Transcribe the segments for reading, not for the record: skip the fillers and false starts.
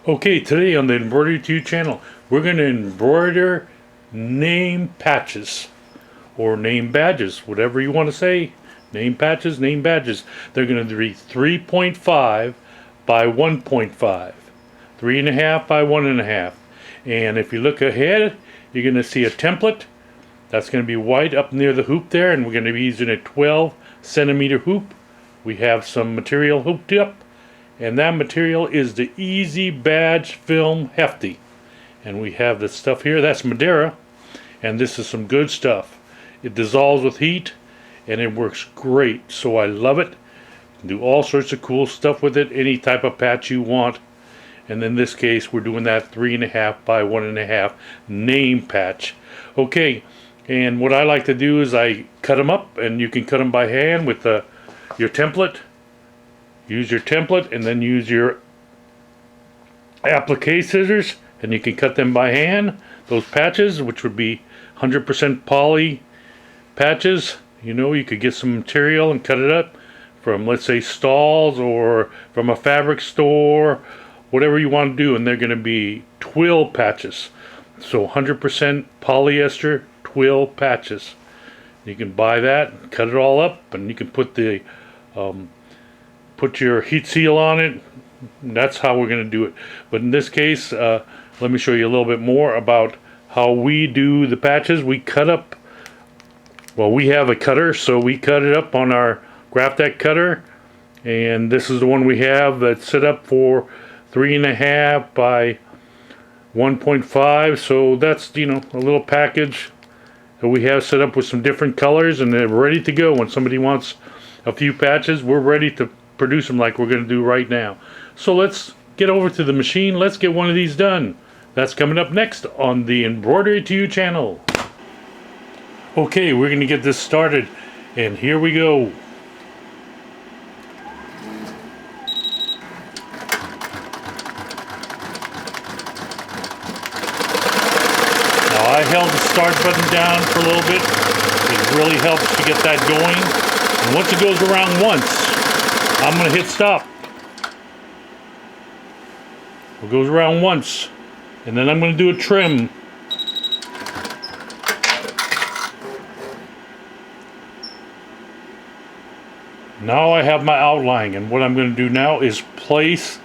Okay, today on the Embroidery 2 channel, we're going to embroider name patches or name badges, whatever you want to say. Name patches, name badges. They're going to be 3.5 by 1.5, 3.5 by 1.5. And if you look ahead, you're going to see a template that's going to be white up near the hoop there, and we're going to be using a 12 centimeter hoop. We have some material hooped up, and that material is the Easy Badge Film Hefty. And we have this stuff here, that's Madeira, and this is some good stuff. It dissolves with heat and it works great, so I love it. You can do all sorts of cool stuff with it, any type of patch you want. And in this case we're doing that 3.5 by 1.5 name patch. Okay, and what I like to do is I cut them up, and you can cut them by hand with your template. Use your template and then use your applique scissors, and you can cut them by hand, those patches, which would be 100% poly patches. You know, you could get some material and cut it up from, let's say, Stalls or from a fabric store, whatever you want to do, and they're going to be twill patches. So 100% polyester twill patches. You can buy that, cut it all up, and you can put the put your heat seal on it. That's how we're going to do it. But in this case, let me show you a little bit more about how we do the patches. We cut up, well, we have a cutter, so we cut it up on our Graph-Deck cutter, and this is the one we have that's set up for 3.5 by 1.5. so that's, you know, a little package that we have set up with some different colors, and they're ready to go. When somebody wants a few patches, we're ready to produce them like we're going to do right now. So let's get over to the machine. Let's get one of these done. That's coming up next on the Embroidery to You channel. Okay, we're going to get this started, and here we go. Now I held the start button down for a little bit. It really helps to get that going. And once it goes around once, I'm going to hit stop. It goes around once, and then I'm going to do a trim. Now I have my outline, and what I'm going to do now is place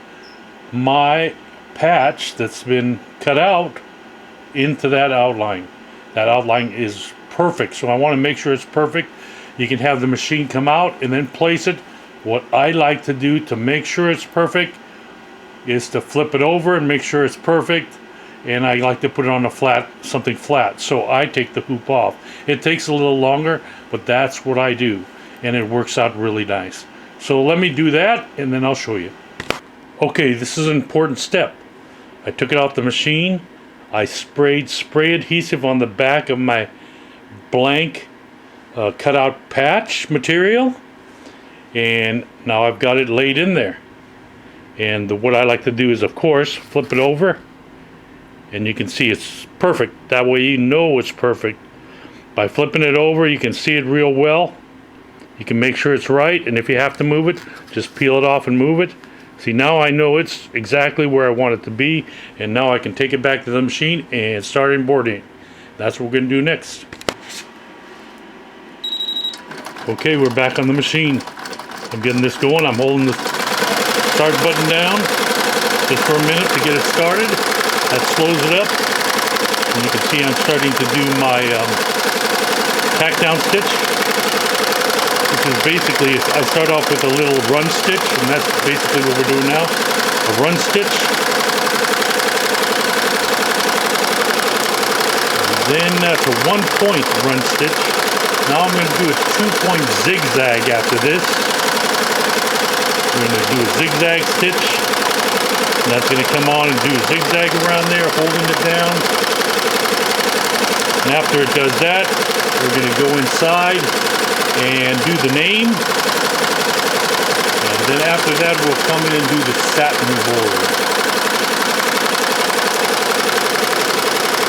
my patch that's been cut out into that outline. That outline is perfect, so I want to make sure it's perfect. You can have the machine come out and then place it. What I like to do to make sure it's perfect is to flip it over and make sure it's perfect, and I like to put it on a flat, something flat, so I take the hoop off. It takes a little longer, but that's what I do, and it works out really nice. So let me do that, and then I'll show you. Okay, this is an important step. I took it out the machine. I sprayed spray adhesive on the back of my blank cutout patch material, and now I've got it laid in there. And what I like to do is, of course, flip it over, and you can see it's perfect. That way you know it's perfect. By flipping it over, you can see it real well. You can make sure it's right, and if you have to move it, just peel it off and move it. See, now I know it's exactly where I want it to be, and now I can take it back to the machine and start embroidering. That's what we're going to do next. Okay, we're back on the machine. I'm getting this going. I'm holding the start button down just for a minute to get it started. That slows it up. And you can see I'm starting to do my tack down stitch, which is basically, I start off with a little run stitch, and that's basically what we're doing now. A run stitch. And then that's a 1-point run stitch. Now I'm going to do a 2-point zigzag after this. We're going to do a zigzag stitch. And that's going to come on and do a zigzag around there, holding it down. And after it does that, we're going to go inside and do the name. And then after that, we'll come in and do the satin border.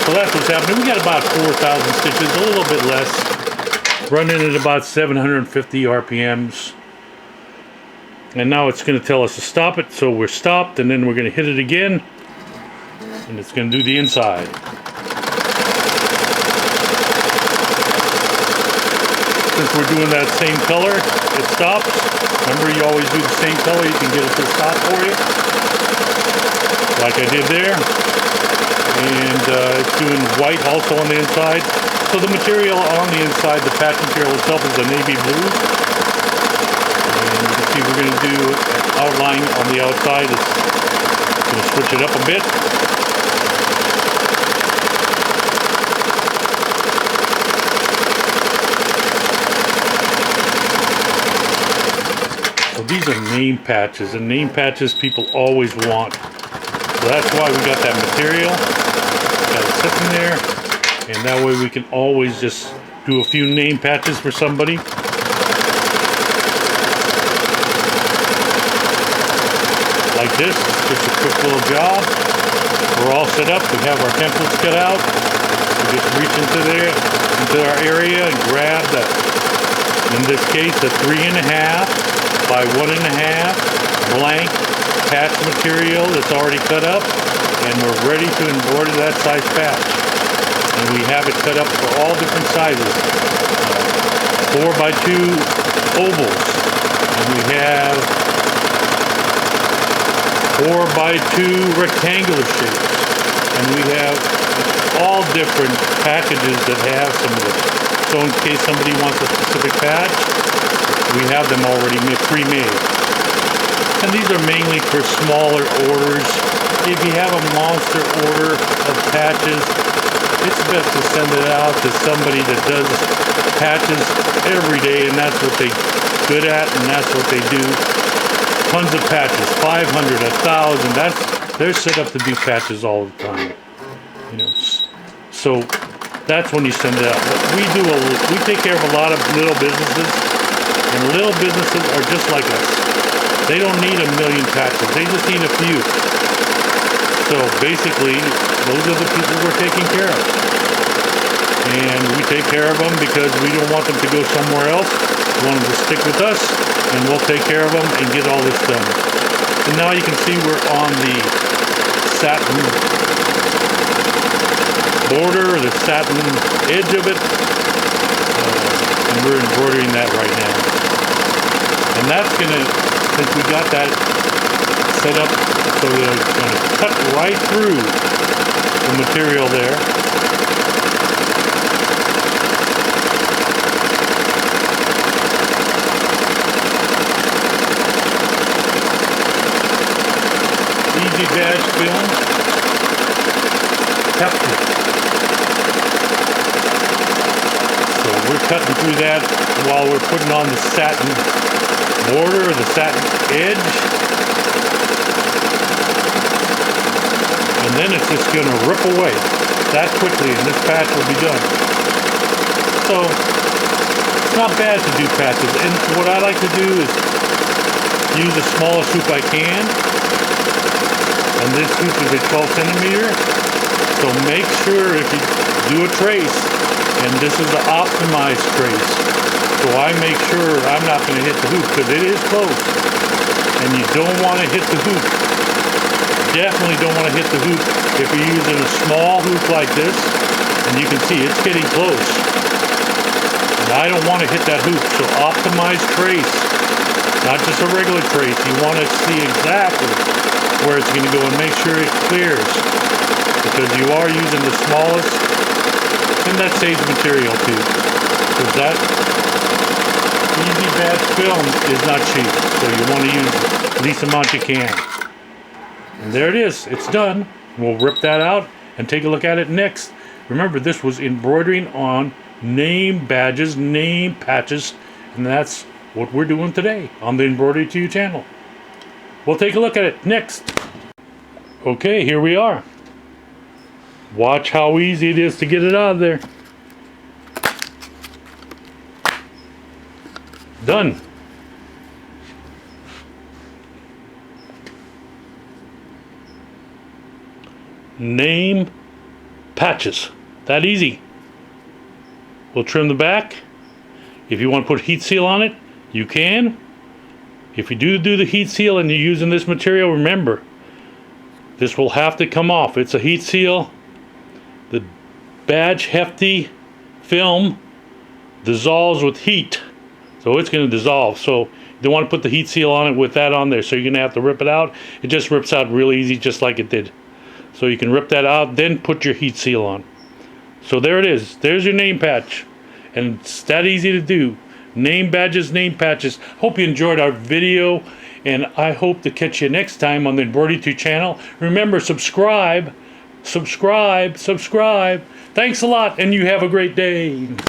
So that's what's happening. We got about 4,000 stitches, a little bit less. Running at about 750 RPMs. And now it's going to tell us to stop it, so we're stopped, and then we're going to hit it again. and it's going to do the inside. Since we're doing that same color, it stops. Remember, you always do the same color, you can get it to stop for you. Like I did there. And it's doing white also on the inside. So the material on the inside, the patch material itself, is a navy blue. And you can see we're going to do an outline on the outside. It's going to switch it up a bit. So these are name patches, and name patches people always want. So that's why we got that material. Got it sitting there, and that way we can always just do a few name patches for somebody. Like this, just a quick little job. We're all set up. We have our templates cut out. We just reach into there, into our area, and grab that. In this case, a 3.5 by 1.5 blank patch material that's already cut up, and we're ready to embroider that size patch. And we have it cut up for all different sizes. 4 by 2 ovals, and we have 4 by 2 rectangular shapes, and we have all different packages that have some of it. So in case somebody wants a specific patch, we have them already pre-made. And these are mainly for smaller orders. If you have a monster order of patches, it's best to send it out to somebody that does patches every day, and that's what they're good at, and that's what they do. Tons of patches, 500, 1,000. They're set up to do patches all the time. You know, so that's when you send it out. But we take care of a lot of little businesses, and little businesses are just like us. They don't need a million patches. They just need a few. So basically, those are the people we're taking care of. And we take care of them because we don't want them to go somewhere else. We want them to stick with us, and we'll take care of them and get all this done. And now you can see we're on the satin border, the satin edge of it. And we're embroidering that right now. And that's going to, since we got that set up so that it's going to cut right through the material there. Easy badge film. So we're cutting through that while we're putting on the satin border, the satin edge. And then it's just going to rip away that quickly, and this patch will be done. So it's not bad to do patches. And what I like to do is use the smallest hoop I can. And this hoop is a 12 centimeter. So make sure if you do a trace, and this is an optimized trace, so I make sure I'm not going to hit the hoop because it is close. And you don't want to hit the hoop. Definitely don't want to hit the hoop if you're using a small hoop like this. And you can see it's getting close. And I don't want to hit that hoop. So optimize trace, not just a regular trace. You want to see exactly where it's going to go and make sure it clears, because you are using the smallest, and that saves material too, because that easy badge film is not cheap, so you want to use the least amount you can. And there it is, it's done. We'll rip that out and take a look at it next. Remember, this was embroidering on name badges, name patches, and that's what we're doing today on the Embroidery to You channel. We'll take a look at it next. Okay, here we are. Watch how easy it is to get it out of there. Done. Name patches. That easy. We'll trim the back. If you want to put heat seal on it, you can. If you do the heat seal and you're using this material, remember, This will have to come off. It's a heat seal. The badge hefty film dissolves with heat, so it's going to dissolve. So you don't want to put the heat seal on it with that on there, so you're going to have to rip it out. It just rips out real easy, just like it did. So you can rip that out, then put your heat seal on. So there it is. There's your name patch, and it's that easy to do. Name badges, name patches. Hope you enjoyed our video, and I hope to catch you next time on the Embroidery 2 channel. Remember, subscribe. Thanks a lot, and you have a great day.